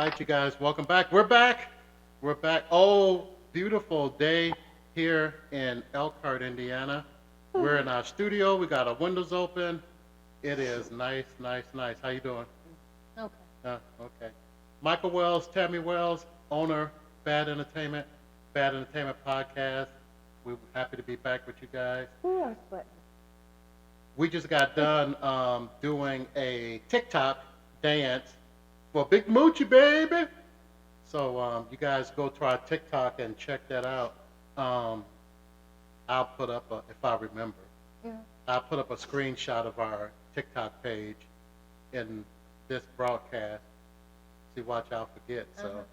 right, you guys, welcome back. We're back. We're back. Oh, beautiful day here in Elkhart, Indiana. We're in our studio. We got our windows open. It is nice, nice, nice. How you doing? Okay. Okay. Michael Wells, Tammy Wells, owner, Bad Entertainment Podcast. We're happy to be back with you guys. Who else but We just got done doing a TikTok dance for Big Moochie, baby. So you guys go to our TikTok and check that out. Um, I'll put up if I remember. yeah. I'll put up a screenshot of our TikTok page in this broadcast. See, watch out, forget. So,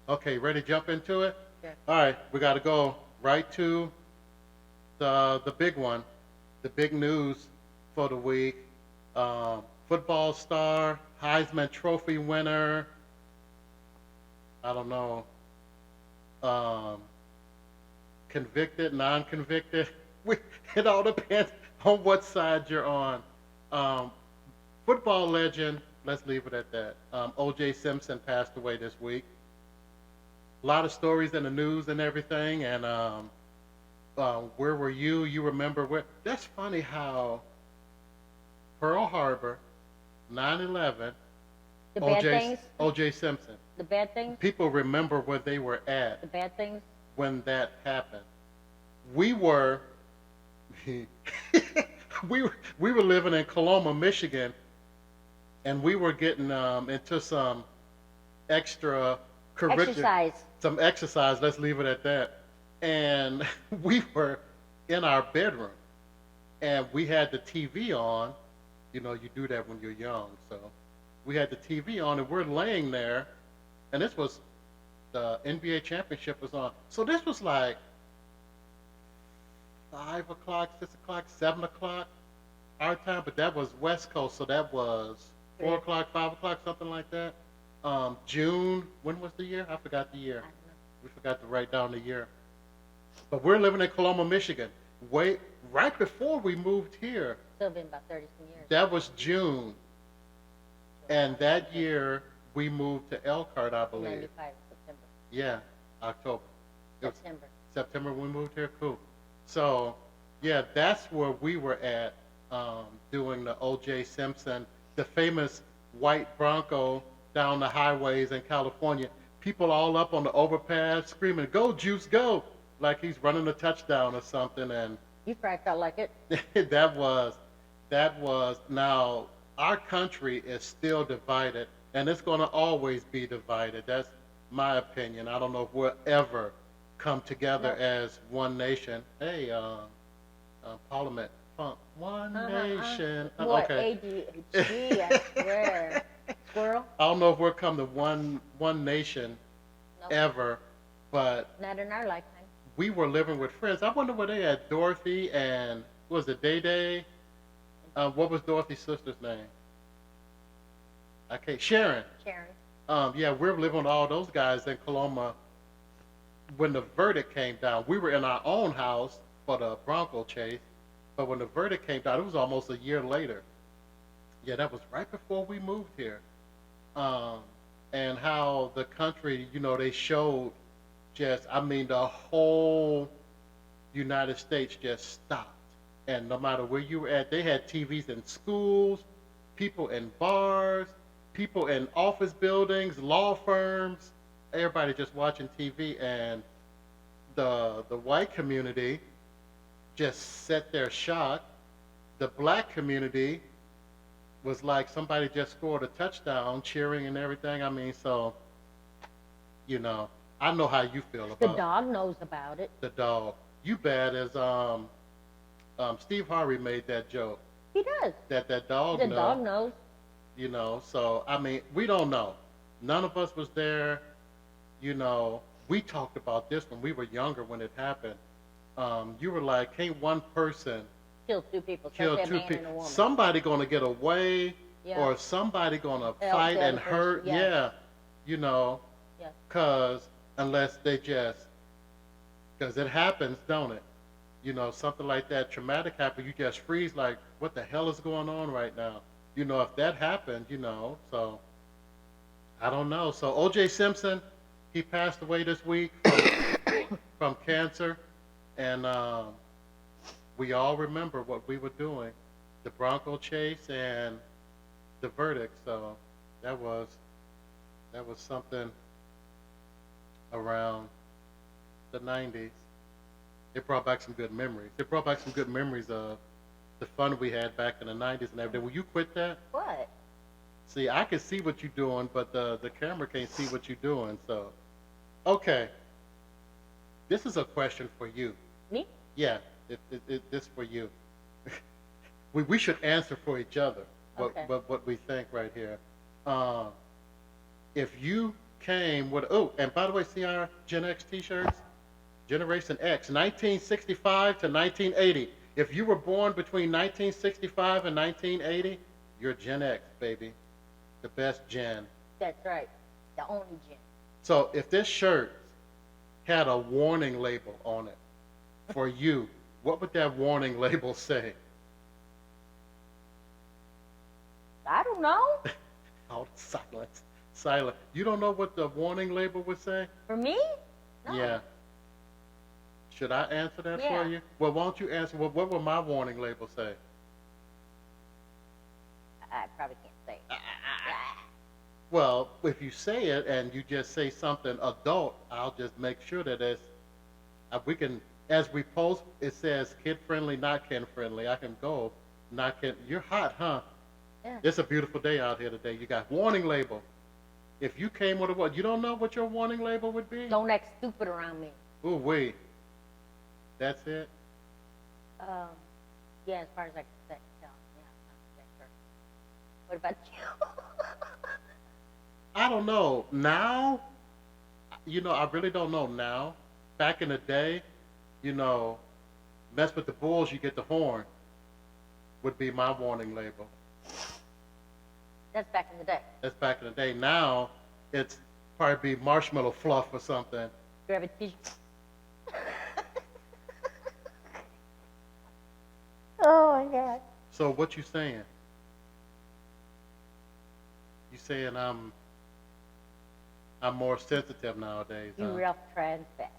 okay, ready to jump into it? Yeah. All right, we got to go right to the big one, the big news for the week. Football star, Heisman Trophy winner. I don't know. Convicted, non-convicted. It all depends on what side you're on. Um, Football legend. Let's leave it at that. O.J. Simpson passed away this week. A lot of stories in the news and everything. And where were you? You remember where? That's funny how Pearl Harbor, 9/11, The bad O.J. things? O.J. Simpson. The bad things? People remember where they were at The bad things? when that happened. We were we were living in Coloma, Michigan, and we were getting into some extra curriculum, Exercise. some exercise. Let's leave it at that. And we were in our bedroom, and we had the TV on. You know, you do that when you're young. So we had the TV on, and we're laying there, and this was the NBA championship was on. So this was like 5 o'clock, 6 o'clock, 7 o'clock our time, but that was West Coast, so that was 4 o'clock, 5 o'clock, something like that. June. When was the year? I forgot the year. We forgot to write down the year. But we're living in Coloma, Michigan. Right before we moved here. Still been about 30 some years. That was June, and that year we moved to Elkhart, I believe. 95 September. Yeah, October. It was September. September when we moved here. Cool. So, yeah, that's where we were at doing the O.J. Simpson, the famous white Bronco down the highways in California. People all up on the overpass screaming, "Go, Juice, go!" Like he's running a touchdown or something. And You probably felt like it. that was now our country is still divided, and it's going to always be divided. That's my opinion. I don't know if we'll ever come together No. as one nation. Hey, Parliament Funk, one nation. What? Okay. ADHD, I swear. Squirrel? I don't know if we'll come to one nation Nope. ever, but Not in our lifetime. we were living with friends. I wonder where they had Dorothy and what was it Day Day? What was Dorothy's sister's name? Okay, Sharon. Sharon. Yeah, we were living with all those guys in Coloma when the verdict came down. We were in our own house for the Bronco chase, but when the verdict came down, it was almost a year later. Yeah, that was right before we moved here. And how the country, you know, they showed I mean, the whole United States just stopped. And no matter where you were at, they had TVs in schools, people in bars, people in office buildings, law firms, everybody just watching TV. And the white community just sat there shocked. The black community was like somebody just scored a touchdown, cheering and everything. I mean, so, you know, I know how you feel The about dog knows about it. the dog. You bad as Steve Harvey made that joke He does. that dog The know, dog knows. you know. So I mean, we don't know. None of us was there, you know. We talked about this when we were younger when it happened. You were like, can't one person Kill two people. kill Especially two a man and a people? woman. Somebody gonna get away, Yeah. or somebody gonna Else fight the and other person, hurt. yes. Yeah, you know, Yes. unless they because it happens, don't it? You know, something like that traumatic happen, you just freeze like, what the hell is going on right now? You know, if that happened, you know, so I don't know. So O.J. Simpson, he passed away this week from cancer, and we all remember what we were doing, the Bronco chase and the verdict. So that was that was something around the 90s. It brought back some good memories. It brought back some good memories of the fun we had back in the 90s and everything. Will you quit that? What? See, I can see what you're doing, but the camera can't see what you're doing. So, okay, this is a question for you. Me? Yeah, this for you. We should answer for each other Okay. what we think right here. Uh, if you came with, oh, and by the way, see our Gen X T-shirts? Generation X, 1965 to 1980. If you were born between 1965 and 1980, you're Gen X, baby. The best gen. That's right. The only gin. So if this shirt had a warning label on it for you, what would that warning label say? I don't know. Oh, silence. Silent. You don't know what the warning label would say? For me? No. Yeah. Should I answer that Yeah. for you? Well, why don't you answer? Well, what would my warning label say? I probably can't say. Well, if you say it and you just say something adult, I'll just make sure that it's, we can, as we post, it says kid friendly, not kid friendly. I can go, not kid. You're hot, huh? Yeah. It's a beautiful day out here today. You got warning label. If you came with a what, you don't know what your warning label would be? Don't act stupid around me. Ooh, wait. That's it? Yeah, as far as I can tell. Yeah, I'm not sure. What about you? I don't know. Now, I really don't know now. Back in the day, mess with the bulls, you get the horn, would be my warning label. That's back in the day. That's back in the day. Now, it's probably be marshmallow fluff or something. Grab a tissue. Oh my God. So what you saying? You saying I'm more sensitive nowadays, You huh? rough trans fat.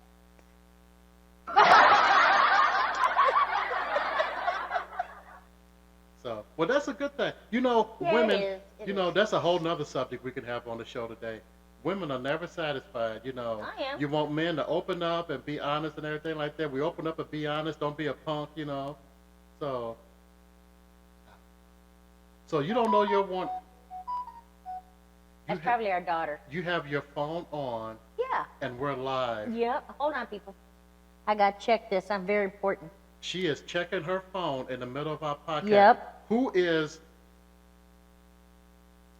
So, well, that's a good thing. Yeah, Women, it is. It is. that's a whole nother subject we can have on the show today. Women are never satisfied, I am. You want men to open up and be honest and everything like that. We open up and be honest. Don't be a punk, So, you don't know your want. That's probably our daughter. You have your phone on, Yeah. and we're live. Yep. Hold on, people. I got to check this. I'm very important. She is checking her phone in the middle of our podcast. Yep. Who is,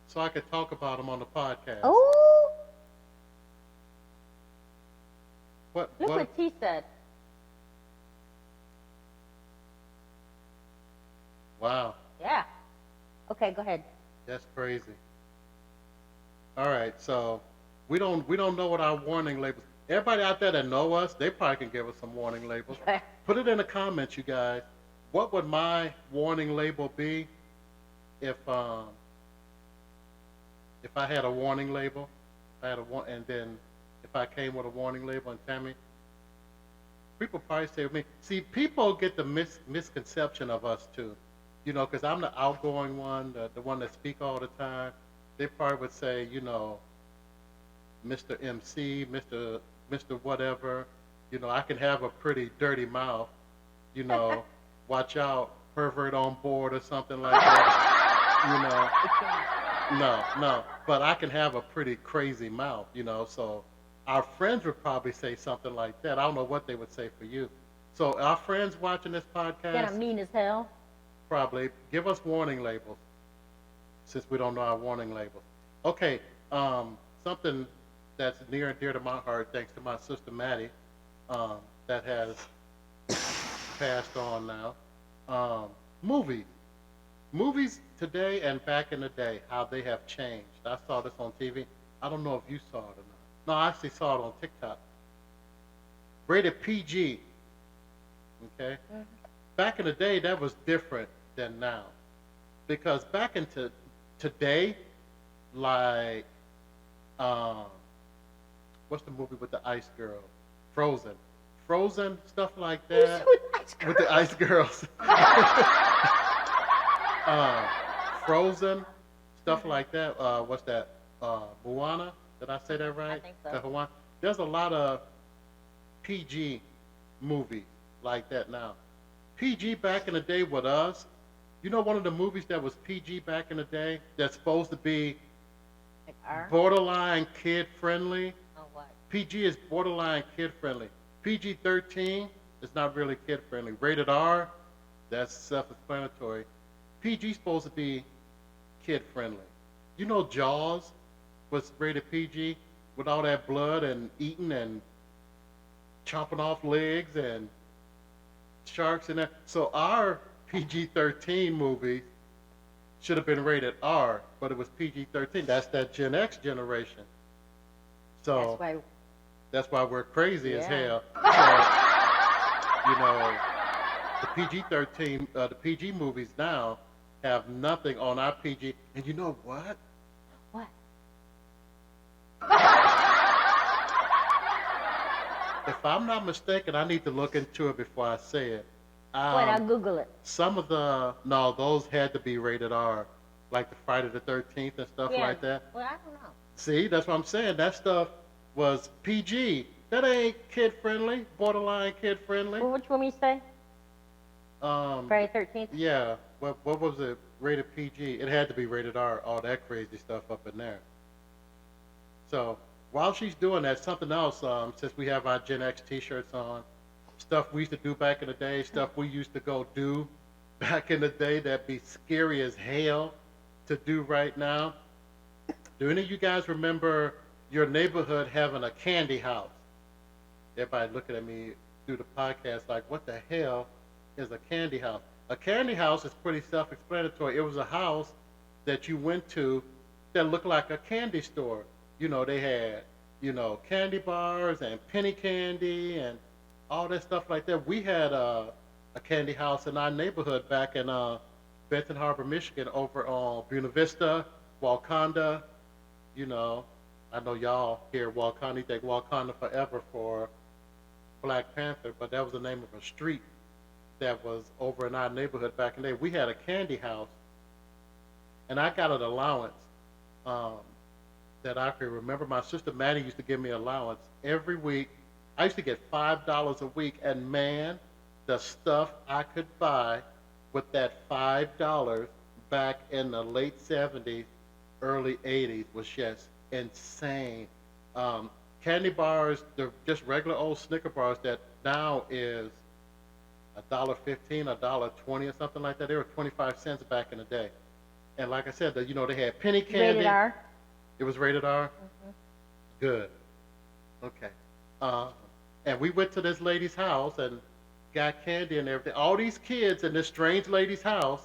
so I could talk about him on the podcast. Oh, What? look what T said. Wow, Yeah. Okay, go ahead. that's crazy. All right, so we don't know what our warning labels. Everybody out there that know us, they probably can give us some warning labels. Put it in the comments, you guys. What would my warning label be if I had a warning label? If I had and then if I came with a warning label, and Tammy, people probably say to me, see, people get the misconception of us too, because I'm the outgoing one, the one that speak all the time. They probably would say, Mr. MC, Mr. Whatever, I can have a pretty dirty mouth, watch out, pervert on board or something like that, No, but I can have a pretty crazy mouth, so our friends would probably say something like that. I don't know what they would say for you. So our friends watching this podcast, Then I'm mean as hell. probably give us warning labels, since we don't know our warning labels. Okay, something that's near and dear to my heart, thanks to my sister Maddie, that has passed on now. Movies. Movies today and back in the day, how they have changed. I saw this on TV. I don't know if you saw it or not. No, I actually saw it on TikTok. Rated PG. Okay? Mm-hmm. Back in the day, that was different than now. Because back into today, like Um, what's the movie with the ice girl? Frozen. Frozen, stuff like Who's that. with ice With the girls? ice girls. uh, Frozen, stuff like that. What's that? Moana. Did I say that I right? think so. The Hawaiian. There's a lot of PG movies like that now. PG back in the day with us. You know, one of the movies that was PG back in the day that's supposed to be Like R? borderline kid friendly. Oh, what? PG is borderline kid friendly. PG 13 is not really kid friendly. Rated R, that's self explanatory. PG is supposed to be kid friendly. You know, Jaws was rated PG with all that blood and eating and chopping off legs and sharks and that. So our PG 13 movie should have been rated R, but it was PG 13. That's that Gen X generation. So That's why. that's why we're crazy as Yeah. hell. So, you know, the PG 13, the PG movies now have nothing on our PG. And you know what? What? If I'm not mistaken, I need to look into it before I say it. Wait, I'll Um, Google it. some of the, no, those had to be rated R, like the Friday the 13th and stuff Yeah. like that. Well, I don't know. See, that's what I'm saying. That stuff was PG. That ain't kid friendly, borderline kid friendly. Well, which one you say? Friday 13th? Yeah. What was it? Rated PG. It had to be rated R. All that crazy stuff up in there. So while she's doing that, something else. Since we have our Gen X T-shirts on, stuff we used to do back in the day, stuff we used to go do back in the day that'd be scary as hell to do right now. Do any of you guys remember your neighborhood having a candy house? Everybody looking at me through the podcast like, what the hell is a candy house? A candy house is pretty self-explanatory. It was a house that you went to that looked like a candy store. You know, they had, you know, candy bars and penny candy and all that stuff like that. We had a candy house in our neighborhood back in Benton Harbor, Michigan, over on Buena Vista, Wakanda. You know, I know y'all hear Wakanda, think Wakanda forever for Black Panther, but that was the name of a street that was over in our neighborhood back in the day. We had a candy house, and I got an allowance um, that I could remember. My sister Maddie used to give me allowance every week. I used to get $5 a week, and man, the stuff I could buy with that $5 back in the late '70s, early '80s was just insane. Um, Candy bars, they're just regular old Snicker bars that now is $1.15, $1.20 or something like that. They were 25 cents back in the day. And like I said, you know, they had penny candy. Rated R. It was rated R? Mm-hmm. Good. Okay. Uh, and we went to this lady's house and got candy and everything. All these kids in this strange lady's house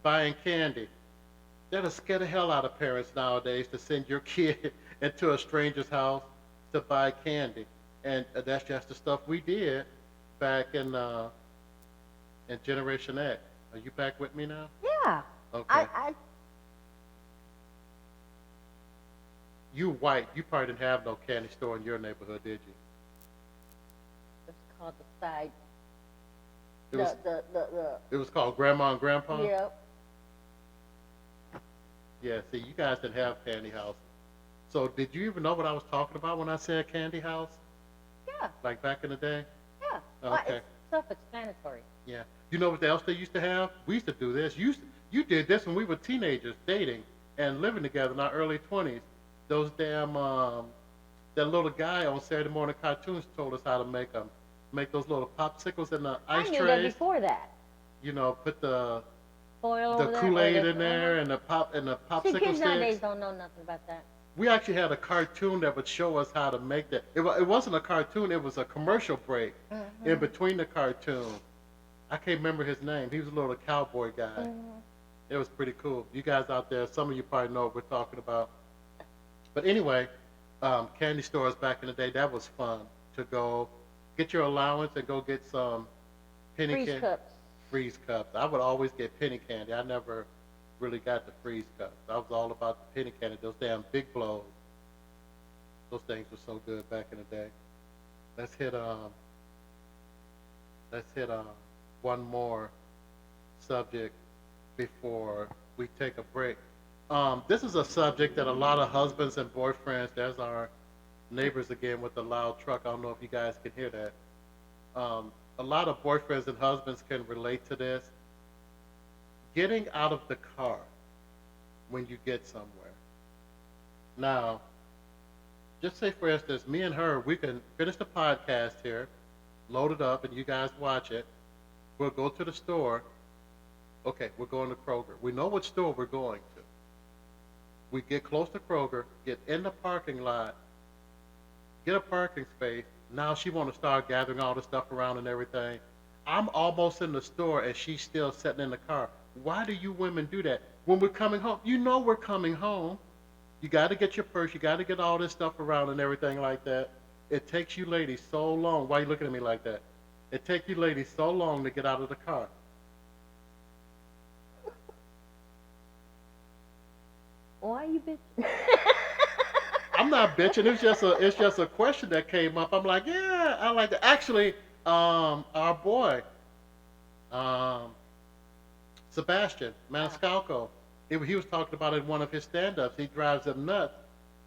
buying candy. That'll scare the hell out of parents nowadays to send your kid into a stranger's house to buy candy. And that's just the stuff we did back in Generation X. Are you back with me now? Yeah. Okay. I You white, you probably didn't have no candy store in your neighborhood, did you? It's called the side. It was, The it was called Grandma and Grandpa? Yep. Yeah, see, you guys didn't have candy houses. So did you even know what I was talking about when I said candy house? Yeah. Like back in the day? Yeah. Well, Okay. it's self-explanatory. Yeah. You know what else they used to have? We used to do this. You did this when we were teenagers, dating and living together in our early 20s. Those damn, that little guy on Saturday morning cartoons told us how to make them. Make those little popsicles in the ice I knew that trays. before that. You know, put the Foil over there. Kool-Aid in there and the popsicle See, kids nowadays sticks. don't know nothing about that. We actually had a cartoon that would show us how to make that. It wasn't a cartoon, it was a commercial break in between the cartoon. I can't remember his name. He was a little cowboy guy. It was pretty cool. You guys out there, some of you probably know what we're talking about. But anyway, candy stores back in the day, that was fun to go get your allowance and go get some penny Freeze candy. cups. Freeze cups. I would always get penny candy. I never really got the freeze cups. I was all about the penny candy, those damn big blows. Those things were so good back in the day. Let's hit let's hit one more subject before we take a break. This is a subject that a lot of husbands and boyfriends, there's our neighbors again with the loud truck. I don't know if you guys can hear that. A lot of boyfriends and husbands can relate to this. Getting out of the car when you get somewhere. Now, just say for instance, me and her, we can finish the podcast here, load it up, and you guys watch it. We'll go to the store. Okay, we're going to Kroger. We know what store we're going to. We get close to Kroger, get in the parking lot, get a parking space. Now she want to start gathering all the stuff around and everything. I'm almost in the store and she's still sitting in the car. Why do you women do that? When we're coming home, you know we're coming home. You got to get your purse. You got to get all this stuff around and everything like that. It takes you ladies so long. Why are you looking at me like that? It takes you ladies so long to get out of the car. Why are you bitching? I'm not bitching. It's just a question that came up. I'm like, yeah, I like that. Actually, our boy, um, Sebastian Maniscalco, he was talking about it in one of his stand-ups. He drives him nuts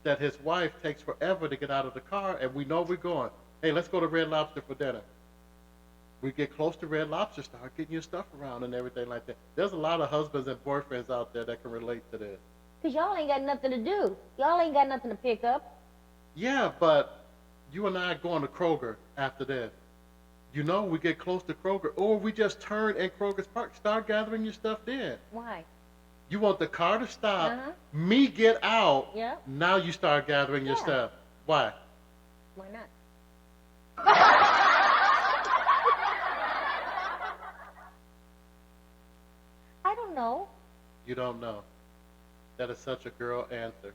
that his wife takes forever to get out of the car, and we know we're going. Hey, let's go to Red Lobster for dinner. We get close to Red Lobster, start getting your stuff around and everything like that. There's a lot of husbands and boyfriends out there that can relate to this. Because y'all ain't got nothing to do. Y'all ain't got nothing to pick up. Yeah, but you and I going to Kroger after this. You know, we get close to Kroger, or we just turn in Kroger's Park, start gathering your stuff then. Why? You want the car to stop, Uh-huh. me get out, Yeah. now you start gathering your Yeah. stuff. Why? Why not? I don't know. You don't know. That is such a girl answer.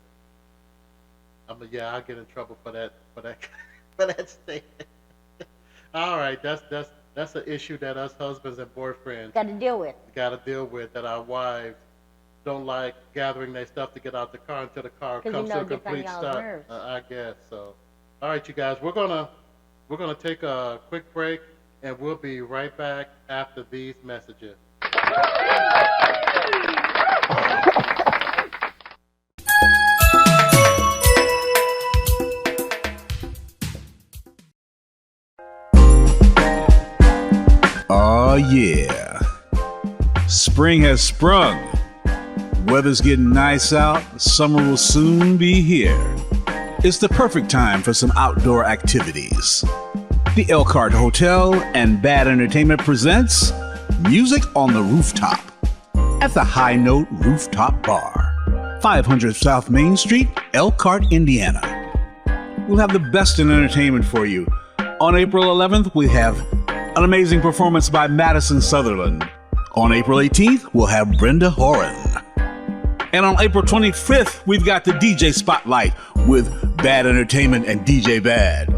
I'll get in trouble for that for that statement. All right, that's an issue that us husbands and boyfriends Got to deal with. got to deal with. That our wives don't like gathering their stuff to get out the car until the car 'Cause comes you know to a it gets on complete y'all's stop. nerves. I guess so. All right, you guys, we're gonna take a quick break, and we'll be right back after these messages. Oh yeah. Spring has sprung. Weather's getting nice out. Summer will soon be here. It's the perfect time for some outdoor activities. The Elkhart Hotel and Bad Entertainment presents Music on the Rooftop at the High Note Rooftop Bar, 500 South Main Street, Elkhart, Indiana. We'll have the best in entertainment for you. On April 11th, we have an amazing performance by Madison Sutherland. On April 18th, we'll have Brenda Horan. And on April 25th, we've got the DJ Spotlight with Bad Entertainment and DJ Bad.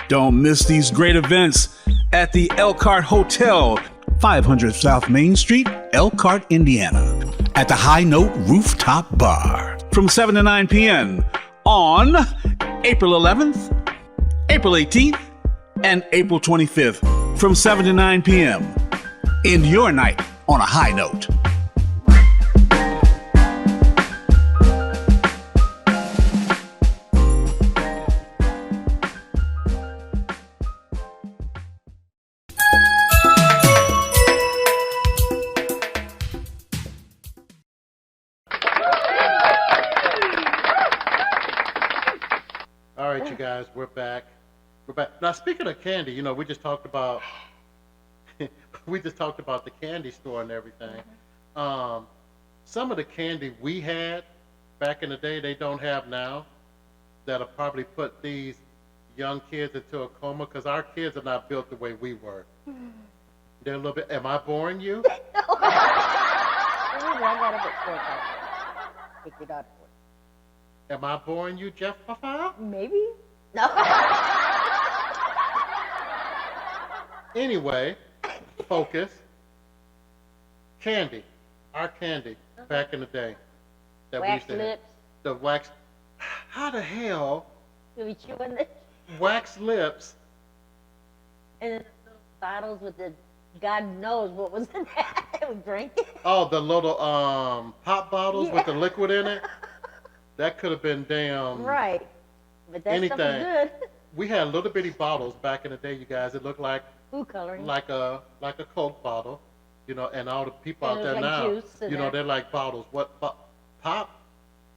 Don't miss these great events at the Elkhart Hotel, 500 South Main Street, Elkhart, Indiana, at the High Note Rooftop Bar from 7 to 9 p.m. on April 11th, April 18th, and April 25th from 7 to 9 p.m. End your night on a high note. All right, you guys, we're back. We're back. Now, speaking of candy, you know, we just talked about the candy store and everything. Some of the candy we had back in the day, they don't have now. That'll probably put these young kids into a coma because our kids are not built the way we were. They're a little bit. Am I boring you? Remember, I got up at 4 o'clock. Pick your daughter for Am I boring you, Jeff Papa? Maybe. No. Anyway, focus. Candy. Our candy back in the day. That we Wax used to have. lips. The wax. How the hell You be chewing the wax lips. and then the little bottles with the God knows what was in that. They would drink it. Oh, the little pop bottles with Yeah. the liquid in it. That could have been damn Right. But that stuff is anything. good. We had little bitty bottles back in the day, you guys. It looked Food coloring. like a Coke bottle, you know. And all the people And out it there was like now, juice in you know, there. they're like bottles. What pop,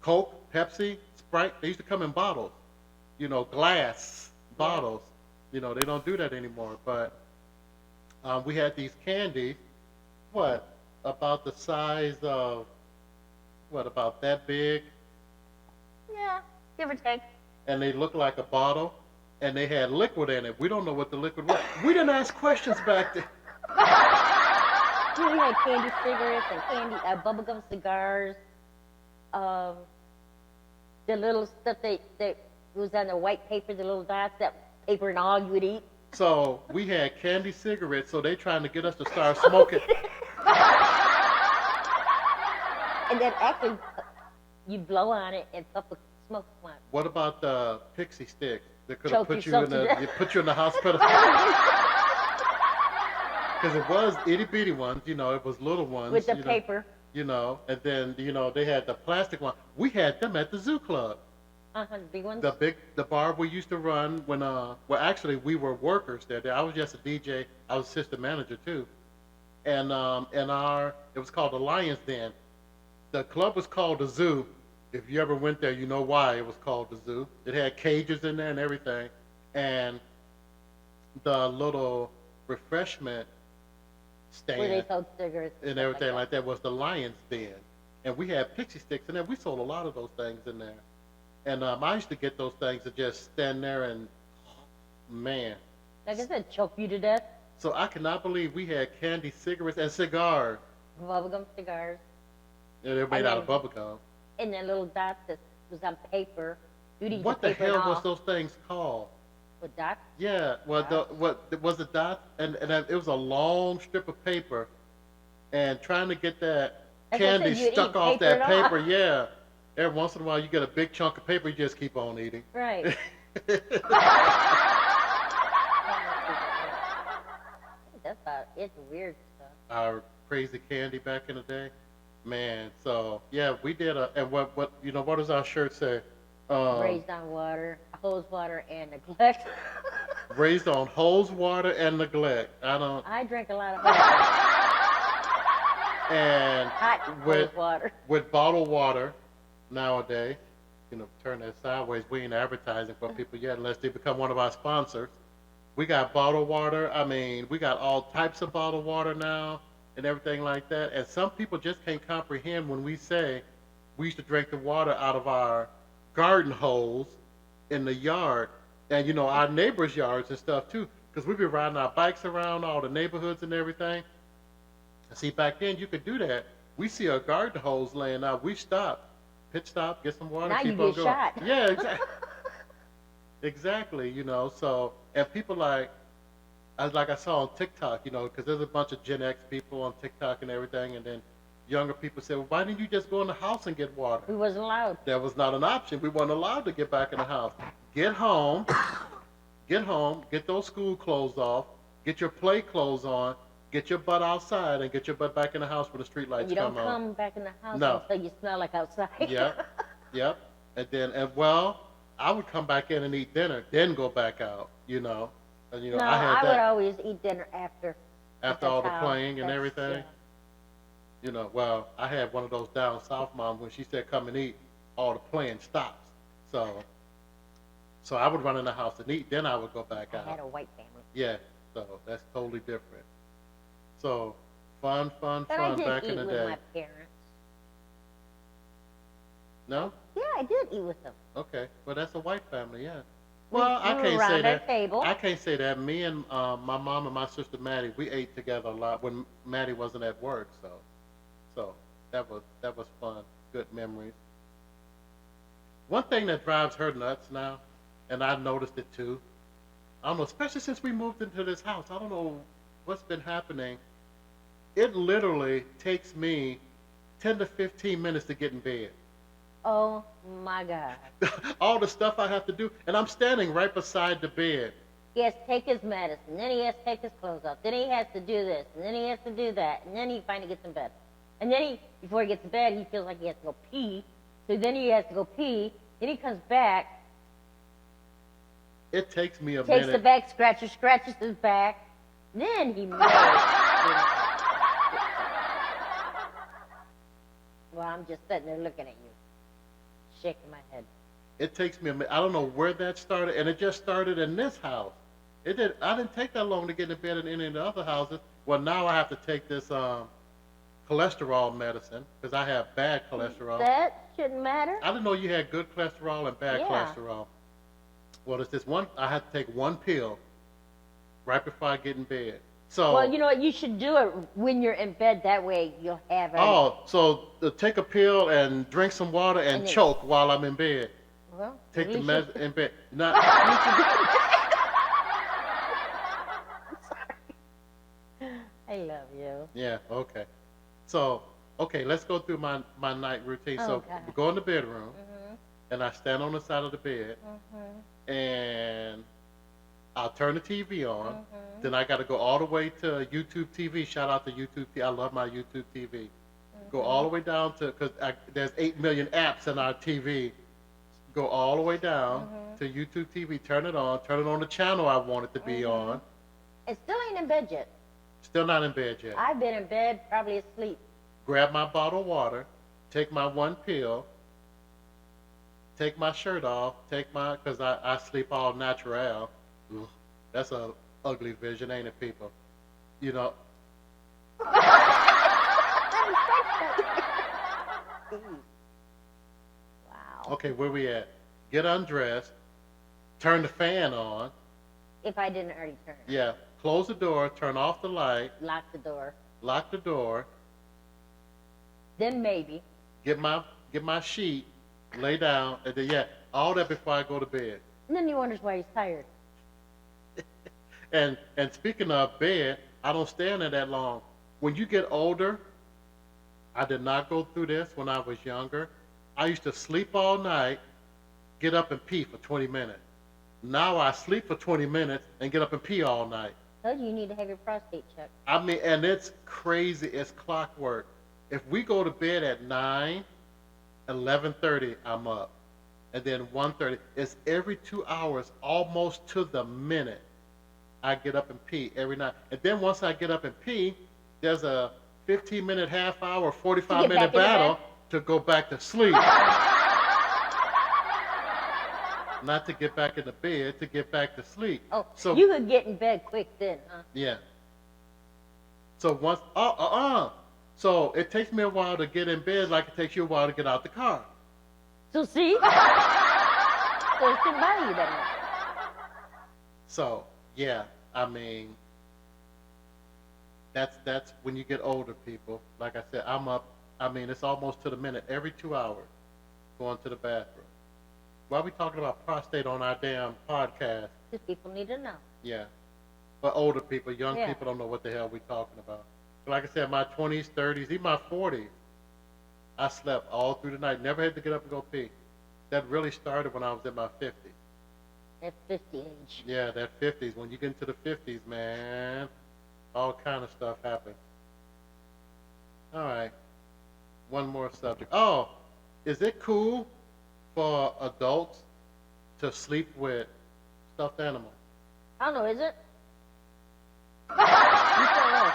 Coke, Pepsi, Sprite? They used to come in bottles, you know, glass bottles. You know, they don't do that anymore. But we had these candies, what about the size of what about that big, Yeah, give or take. and they looked like a bottle, and they had liquid in it. We don't know what the liquid was. We didn't ask questions back then. We had candy cigarettes and bubblegum cigars. The little stuff that was on the white paper, the little dots, that paper and all you would eat. So we had candy cigarettes, so they trying to get us to start smoking. And then actually, you blow on it and puff a smoke one. What about the pixie sticks that could have Choke put you yourself in to the death. put you in the hospital? Because it was itty bitty ones, you know, it was little ones. With the you know, paper. You know, and then you know they had the plastic one. We had them at the zoo club. The big ones. The bar we used to run when well actually we were workers there. I was just a DJ. I was assistant manager too, and it was called the Lions Den. The club was called the Zoo. If you ever went there, you know why it was called the Zoo. It had cages in there and everything, and the little refreshment stand Where they sold cigarettes and everything like that was the Lions Den, and we had pixie sticks in there. We sold a lot of those things in there. And I used to get those things to just stand there and, man. Like I said, choke you to death. So I cannot believe we had candy cigarettes and cigars. Bubblegum cigars. And they're made And out of then- bubble gum. And then little dots that was on paper. You'd eat What the the paper and hell all. was those things called? With dots? Yeah, well, what was it? Dots, and it was a long strip of paper, and trying to get that That's what I candy said, you'd stuck eat off paper that and all. paper. Yeah, every once in a while you get a big chunk of paper, you just keep on eating. Right. That's about it's weird stuff. Our crazy candy back in the day, man. So yeah, we did and what you know what does our shirt say? Raised on water, hose water, and neglect. Raised on hose water and neglect. I drank a lot of And hot with hose water. with bottled water nowadays, you know, turn that sideways. We ain't advertising for people yet unless they become one of our sponsors. We got bottled water. I mean, we got all types of bottled water now and everything like that. And some people just can't comprehend when we say we used to drink the water out of our garden hose in the yard and, you know, our neighbors' yards and stuff too. Because we'd be riding our bikes around all the neighborhoods and everything. See, back then you could do that. We see a garden hose laying out. We stop, pit stop, get some water, Now keep you on get going. shot. Yeah, exactly. Exactly, you know, so, and people like I saw on TikTok, you know, because there's a bunch of Gen X people on TikTok and everything, and then younger people say, well, why didn't you just go in the house and get water? We wasn't allowed. That was not an option. We weren't allowed to get back in the house. Get home, get those school clothes off, get your play clothes on, get your butt outside, and get your butt back in the house when the street lights You don't come on. come back in the house No. until you smell like outside. Yep, yep. And then, well, I would come back in and eat dinner, then go back out, you know. And, you know, No, I had I that would always eat dinner after. after That's all the how- playing and that's- everything. yeah. You know, well, I had one of those down south moms when she said come and eat, all the playing stops. So I would run in the house and eat, then I would go back I had out. a white family. Yeah, so that's totally different. So fun But I did back eat in the with day. my parents. No? Yeah, I did eat with them. Okay. Well, that's a white family, yeah. We- Well, I we were can't around say our that. table. I can't say that. Me and my mom and my sister Maddie, we ate together a lot when Maddie wasn't at work. So that was fun. Good memories. One thing that drives her nuts now, and I noticed it too. I don't know, especially since we moved into this house. I don't know what's been happening. It literally takes me 10 to 15 minutes to get in bed. Oh my God. All the stuff I have to do, and I'm standing right beside the bed. He has to take his medicine, then he has to take his clothes off, then he has to do this, and then he has to do that, and then he finally gets in bed. And then before he gets in bed, he feels like he has to go pee, so then he has to go pee, then he comes back, It takes me a takes minute. the back scratcher, scratches his back, then he may. Well, I'm just sitting there looking at you, shaking my head. It takes me a minute. I don't know where that started, and it just started in this house. I didn't take that long to get in bed in any of the other houses. Well, now I have to take this cholesterol medicine because I have bad cholesterol. That shouldn't matter. I didn't know you had good cholesterol and bad Yeah. cholesterol. Well, it's this one. I have to take one pill right before I get in bed. So. Well, you know what? You should do it when you're in bed. That way you'll have it. Oh, so take a pill and drink some water and then- choke while I'm in bed. Well, Take at the least medicine in bed. Not. I love you. Yeah. Okay. So, okay, let's go through my night routine. So, Okay. we go in the bedroom, Mm-hmm. and I stand on the side of the bed, and I'll turn the TV on. Then I got to go all the way to YouTube TV. Shout out to YouTube TV. I love my YouTube TV. Go all the way down to, because there's 8 million apps in our TV. Go all the way down to YouTube TV. Turn it on the channel I want it to be on. It still ain't in bed yet. Still not in bed yet. I've been in bed, probably asleep. Grab my bottle of water, take my one pill, take my shirt off, because I sleep all natural. Ugh, that's a ugly vision, ain't it, people? You know, Wow. okay, where we at? Get undressed, turn the fan on, If I didn't already turn it. yeah, close the door, turn off the light, Lock the door. lock the door, Then maybe. get my sheet, lay down, and then, yeah, all that before I go to bed. And then he wonders why he's tired. And speaking of bed, I don't stay in there that long. When you get older, I did not go through this when I was younger. I used to sleep all night, get up and pee for 20 minutes. Now I sleep for 20 minutes and get up and pee all night. Told you need to have your prostate checked. I mean, and it's crazy. It's clockwork. If we go to bed at 9, 11:30, I'm up. And then 1:30. It's every 2 hours, almost to the minute. I get up and pee every night. And then once I get up and pee, there's a 15-minute, half hour, 45-minute back in the battle bed? to go back to sleep. Not to get back in the bed, to get back to sleep. Oh, So you could get in bed quick then, huh? yeah. So once, So it takes me a while to get in bed like it takes you a while to get out the car. So see? So it shouldn't bother you that much. So, yeah, I mean, that's when you get older, people. Like I said, I'm up, I mean, it's almost to the minute, every 2 hours, going to the bathroom. Why are we talking about prostate on our damn podcast? Because people need to know. Yeah. But older people, young Yeah. people don't know what the hell we're talking about. But like I said, my 20s, 30s, even my 40s, I slept all through the night. Never had to get up and go pee. That really started when I was in my 50s. At 50 age. Yeah, that 50s. When you get into the 50s, man, all kind of stuff happens. All right. One more subject. Oh, is it cool for adults to sleep with stuffed animals? I don't know, is it? You tell us.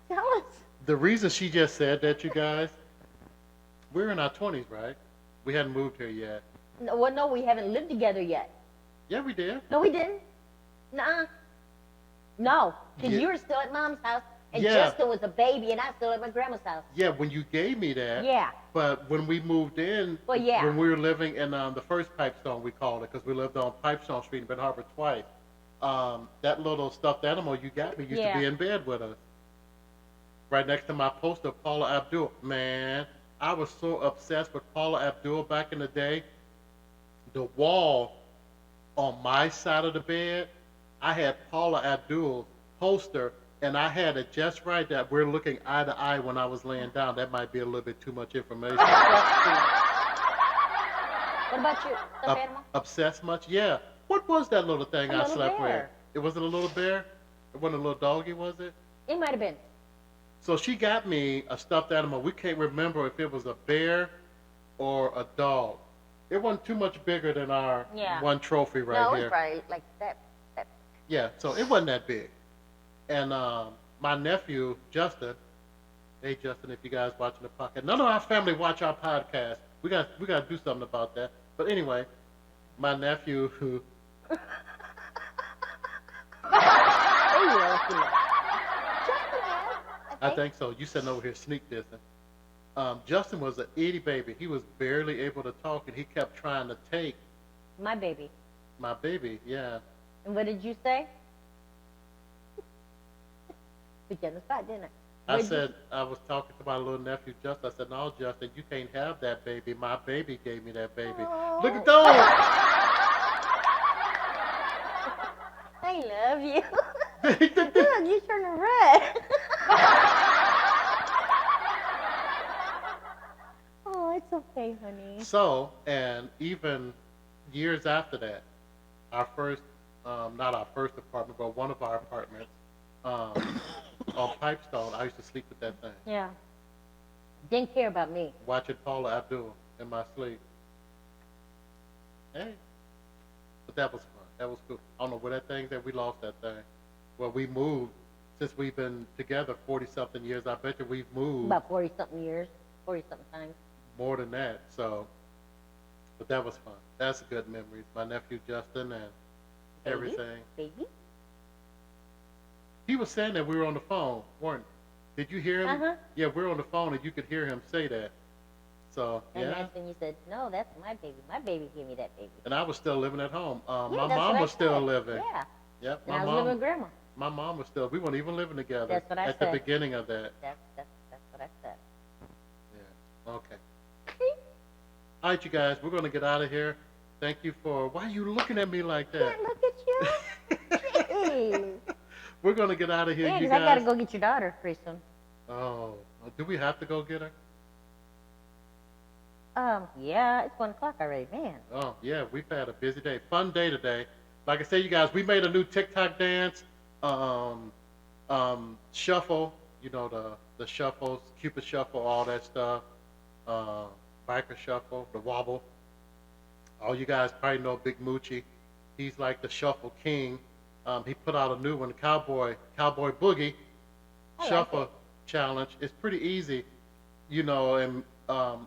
Tell us. The reason she just said that, you guys, we're in our 20s, right? We hadn't moved here yet. No, well, no, we haven't lived together yet. Yeah, we did. No, we didn't. Nuh-uh. No, because Yeah. you were still at Mom's house, and Yeah. Justin was a baby, and I was still at my grandma's house. Yeah, when you gave me that. Yeah. But when we moved in, Well, yeah. when we were living in the first Pipestone, we called it, because we lived on Pipestone Street in Ben Harbor twice. That little stuffed animal you got me used to be Yeah. in bed with us. Right next to my poster of Paula Abdul. Man, I was so obsessed with Paula Abdul back in the day. The wall on my side of the bed, I had Paula Abdul's poster and I had it just right that we're looking eye to eye when I was laying down. That might be a little bit too much information. What about you? Stuffed animal? Obsessed much? Yeah. What was that little thing A I little slept with? bear. It wasn't a little bear? It wasn't a little doggy, was it? It might have been. So she got me a stuffed animal. We can't remember if it was a bear or a dog. It wasn't too much bigger than our one trophy right no, here. No, it's probably like that. Yeah, so it wasn't that big. And my nephew, Justin, hey Justin, if you guys watching the podcast, none of our family watch our podcast. We got to do something about that. But anyway, my nephew who I think so. You sitting over here sneak dissing. Justin was an itty baby. He was barely able to talk, and he kept trying to take my baby. My baby, yeah. And what did you say? Put you on the spot, didn't I? I said, I was talking to my little nephew, Justin. I said, no, Justin, you can't have that baby. My baby gave me that baby. Oh. Look at those. I love you. Look, you turning red. Oh, it's okay, honey. So, and even years after that, our first, not our first apartment, but one of our apartments, on Pipestone, I used to sleep with that thing. Yeah. Didn't care about me. Watching Paula Abdul in my sleep. Hey. But that was fun. That was cool. I don't know where that thing's at. We lost that thing. Well, we moved. Since we've been together 40-something years, I bet you we've moved. About 40-something years. 40-something times. More than that. So, but that was fun. That's good memories. My nephew Justin and everything. Baby? He was saying that we were on the phone, weren't we? Did you hear him? Uh-huh. Yeah, we were on the phone and you could hear him say that. So, and yeah. that's when you said, no, that's my baby. My baby gave me that baby. And I was still living at home. Yeah, my mom was still living. Yeah. Yep. And I was living with Grandma. My mom was still, we weren't even living together. That's what I at said. the beginning of that. That's what I said. Yeah. Okay. All right, you guys, we're going to get out of here. Thank you for, why are you looking at me like that? Can't look at you. Jeez. We're going to get out of here, Yeah, you because guys. I got to go get your daughter pretty soon. Oh, do we have to go get her? Yeah, it's 1 o'clock already, man. Oh, yeah, we've had a busy day. Fun day today. Like I said, you guys, we made a new TikTok dance, shuffle, you know, the shuffles, Cupid shuffle, all that stuff, biker shuffle, the wobble. All you guys probably know Big Moochie. He's like the shuffle king. He put out a new one, Cowboy Boogie Shuffle Challenge. It's pretty easy, you know, and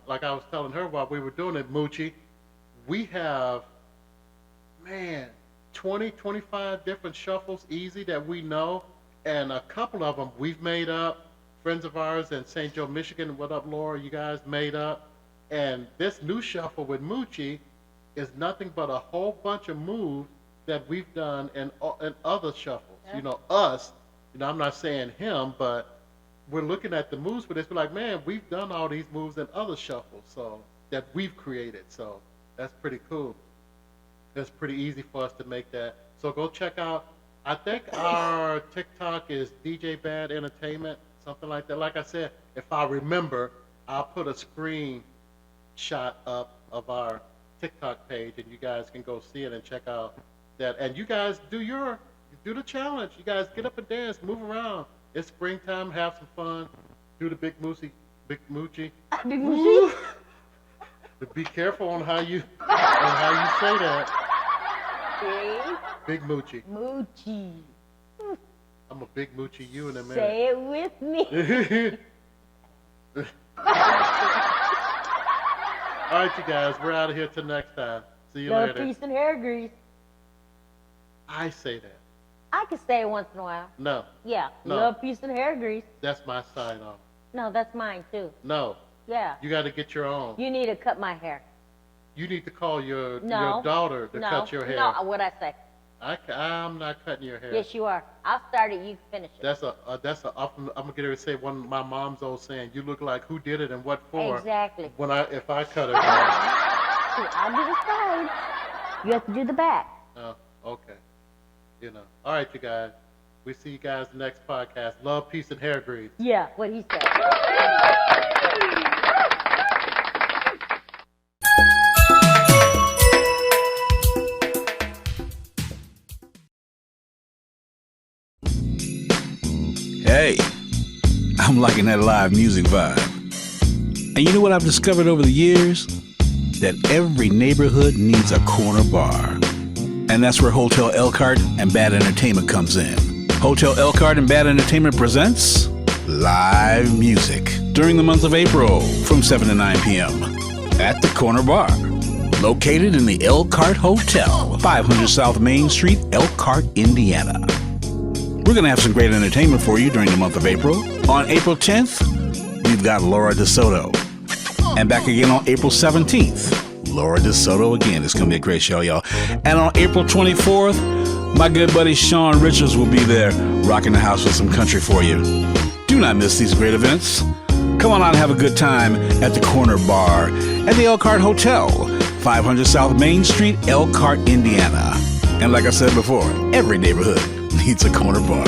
like I was telling her while we were doing it, Moochie, we have, man, 20, 25 different shuffles easy that we know, and a couple of them we've made up. Friends of ours in St. Joe, Michigan, what up, Laura, you guys made up. And this new shuffle with Moochie is nothing but a whole bunch of moves that we've done in other shuffles. Yeah. You know, us, you know, I'm not saying him, but we're looking at the moves for this. We're like, man, we've done all these moves in other shuffles, so that we've created. So that's pretty cool. It's pretty easy for us to make that. So go check out, I think our TikTok is DJ Bad Entertainment, something like that. Like I said, if I remember, I'll put a screenshot up of our TikTok page and you guys can go see it and check out that. And you guys do the challenge. You guys get up and dance, move around. It's springtime, have some fun. Do the Big Moochie. Big Moochie? But be careful on how you say that. Big Moochie. Moochie. I'm a Big Moochie you in a minute. Say it with me. All right, you guys, we're out of here till next time. See you Love, later. peace, and hair grease. I say that. I can say it once in a while. No, Yeah. No. Love, peace, and hair grease. that's my sign off. No, that's mine too. No, Yeah. you got to get your own. You need to cut my hair. You need to call your No. daughter to No. cut your hair. No, what I say? I'm not cutting your hair. Yes, you are. I'll start it. You finish it. That's I'm gonna get her to say one of my mom's old saying. You look like who did it and what for. Exactly. If I cut her hair. I'll do the sides. You have to do the back. Oh, okay. You know. All right, you guys. We see you guys next podcast. Love, peace, and hair grease. Yeah, what he said. Hey, I'm liking that live music vibe. And you know what I've discovered over the years? That every neighborhood needs a corner bar. And that's where Hotel Elkhart and Bad Entertainment comes in. Hotel Elkhart and Bad Entertainment presents live music during the month of April from 7 to 9 p.m. at the Corner Bar, located in the Elkhart Hotel, 500 South Main Street, Elkhart, Indiana. We're going to have some great entertainment for you during the month of April. On April 10th, we've got Laura DeSoto. And back again on April 17th, Laura DeSoto again. It's going to be a great show, y'all. And on April 24th, my good buddy Sean Richards will be there rocking the house with some country for you. Do not miss these great events. Come on out and have a good time at the Corner Bar at the Elkhart Hotel, 500 South Main Street, Elkhart, Indiana. And like I said before, every neighborhood needs a corner bar.